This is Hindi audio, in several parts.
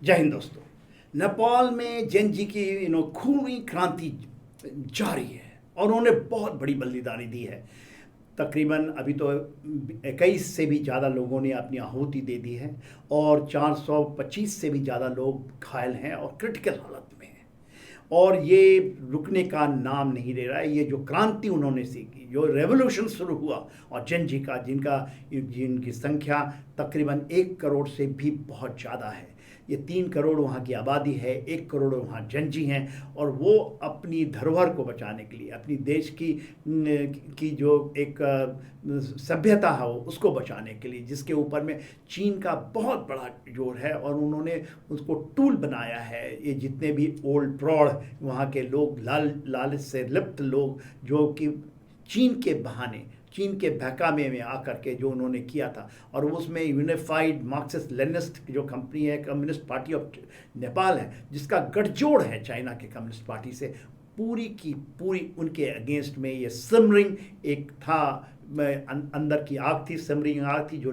जय हिंद दोस्तों। नेपाल में जैन जी की खूनी क्रांति जारी है और उन्होंने बहुत बड़ी बलिदानी दी है। तकरीबन अभी तो 21 से भी ज़्यादा लोगों ने अपनी आहुति दे दी है और 425 से भी ज़्यादा लोग घायल हैं और क्रिटिकल हालत में हैं। और ये रुकने का नाम नहीं ले रहा है। ये जो क्रांति उन्होंने सीखी, जो रेवोल्यूशन शुरू हुआ, और जैन जी का जिनकी संख्या तकरीबन 1 करोड़ से भी बहुत ज़्यादा है। ये 3 करोड़ वहाँ की आबादी है, 1 करोड़ वहाँ जैन जी हैं, और वो अपनी धरोहर को बचाने के लिए, अपनी देश की जो एक सभ्यता है उसको बचाने के लिए, जिसके ऊपर में चीन का बहुत बड़ा जोर है, और उन्होंने उसको टूल बनाया है। ये जितने भी ओल्ड प्रौढ़ वहाँ के लोग, लालच से लिप्त लोग, जो कि चीन के बहाने, चीन के बहकावे में आकर के जो उन्होंने किया था, और उसमें यूनिफाइड मार्क्सिस्ट लेनिस्ट जो कंपनी है, कम्युनिस्ट पार्टी ऑफ नेपाल है, जिसका गठजोड़ है चाइना के कम्युनिस्ट पार्टी से, पूरी की पूरी उनके अगेंस्ट में ये सिमरिंग एक था। अंदर की आग थी, सिमरिंग आग थी, जो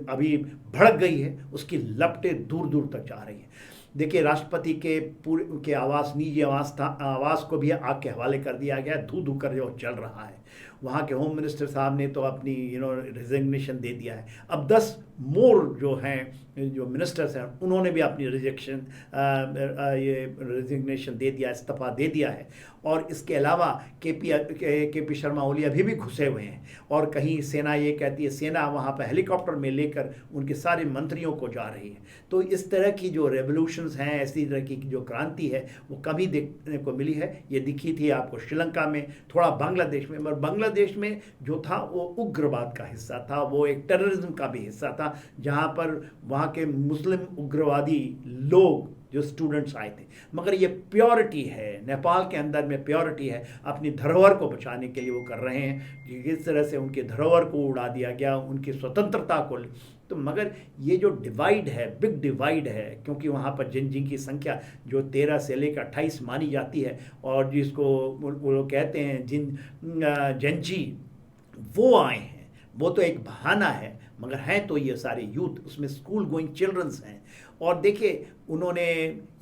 अभी भड़क गई है। उसकी लपटें दूर दूर तक जा रही हैं। देखिए, राष्ट्रपति के आवास, निजी आवास को भी आग के हवाले कर दिया गया, धू धू कर जो चल रहा है। वहाँ के होम मिनिस्टर साहब ने तो अपनी रिजिग्नेशन दे दिया है। अब 10 मोर जो हैं, जो मिनिस्टर्स हैं, उन्होंने भी अपनी रिजिग्नेशन दे दिया, इस्तीफा दे दिया है। और इसके अलावा के पी शर्मा ओली अभी भी घुसे हुए हैं, और कहीं सेना ये कहती है, सेना वहाँ पर हेलीकॉप्टर में लेकर उनके सारे मंत्रियों को जा रही है। तो इस तरह की जो रेवोल्यूशंस हैं, ऐसी तरह की जो क्रांति है, वो कभी देखने को मिली है। ये दिखी थी आपको श्रीलंका में, थोड़ा बांग्लादेश में, मगर बांग्लादेश में जो था वो उग्रवाद का हिस्सा था, वो एक टेररिज्म का भी हिस्सा था, जहाँ पर वहाँ के मुस्लिम उग्रवादी लोग, जो स्टूडेंट्स आए थे। मगर ये प्योरिटी है, नेपाल के अंदर में प्योरिटी है। अपनी धरोहर को बचाने के लिए वो कर रहे हैं कि किस तरह से उनकी धरोहर को उड़ा दिया गया, उनकी स्वतंत्रता को। तो मगर ये जो डिवाइड है, बिग डिवाइड है, क्योंकि वहाँ पर जैन जी की संख्या जो 13 से लेकर 28 मानी जाती है, और जिसको वो लोग कहते हैं जैन जी, वो आए हैं। वो तो एक बहाना है, मगर हैं तो ये सारे यूथ, उसमें स्कूल गोइंग चिल्ड्रंस हैं। और देखिए, उन्होंने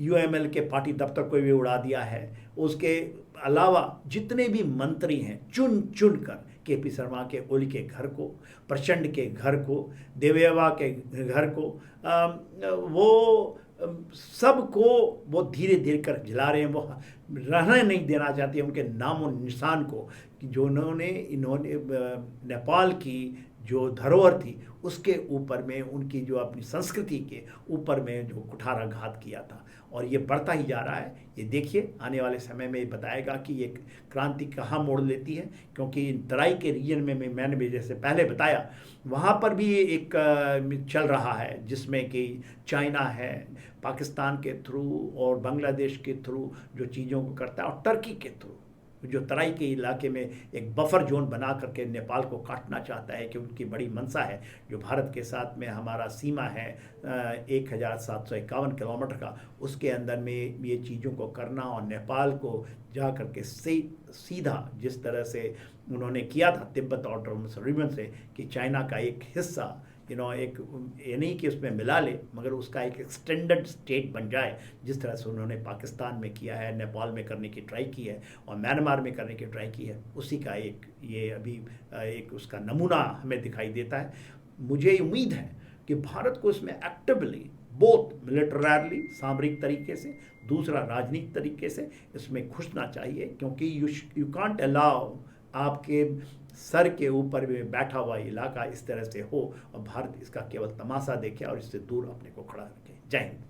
यूएमएल के पार्टी दफ्तर को भी उड़ा दिया है। उसके अलावा जितने भी मंत्री हैं, चुन चुन कर, के पी शर्मा के ओली के घर को, प्रचंड के घर को, देवेवा के घर को, वो सबको वो धीरे धीरे कर जला रहे हैं। वो रहने नहीं देना चाहते उनके नामो निशान को, कि जो इन्होंने नेपाल की जो धरोहर थी उसके ऊपर में, उनकी जो अपनी संस्कृति के ऊपर में जो कुठाराघात किया था। और ये बढ़ता ही जा रहा है। ये देखिए, आने वाले समय में ये बताएगा कि ये क्रांति कहाँ मोड़ लेती है। क्योंकि तराई के रीजन में मैंने भी जैसे पहले बताया, वहाँ पर भी एक चल रहा है, जिसमें कि चाइना है, पाकिस्तान के थ्रू और बांग्लादेश के थ्रू जो चीज़ों को करता है, और टर्की के थ्रू जो तराई के इलाके में एक बफर जोन बना करके नेपाल को काटना चाहता है, कि उनकी बड़ी मंशा है। जो भारत के साथ में हमारा सीमा है 1751 किलोमीटर का, उसके अंदर में ये चीज़ों को करना, और नेपाल को जा करके सीधा, जिस तरह से उन्होंने किया था तिब्बत ऑटोनोमस रीजन से, कि चाइना का एक हिस्सा एक, ये नहीं कि उसमें मिला ले, मगर उसका एक एक्सटेंडेड स्टेट बन जाए, जिस तरह से उन्होंने पाकिस्तान में किया है, नेपाल में करने की ट्राई की है, और म्यांमार में करने की ट्राई की है। उसी का ये अभी एक उसका नमूना हमें दिखाई देता है। मुझे उम्मीद है कि भारत को इसमें एक्टिवली, बोथ मिलिटरली, सामरिक तरीके से, दूसरा राजनीतिक तरीके से इसमें घुसना चाहिए। क्योंकि यू कांट अलाउ आपके सर के ऊपर में बैठा हुआ इलाका इस तरह से हो, और भारत इसका केवल तमाशा देखे और इससे दूर अपने को खड़ा रखे। जय हिंद।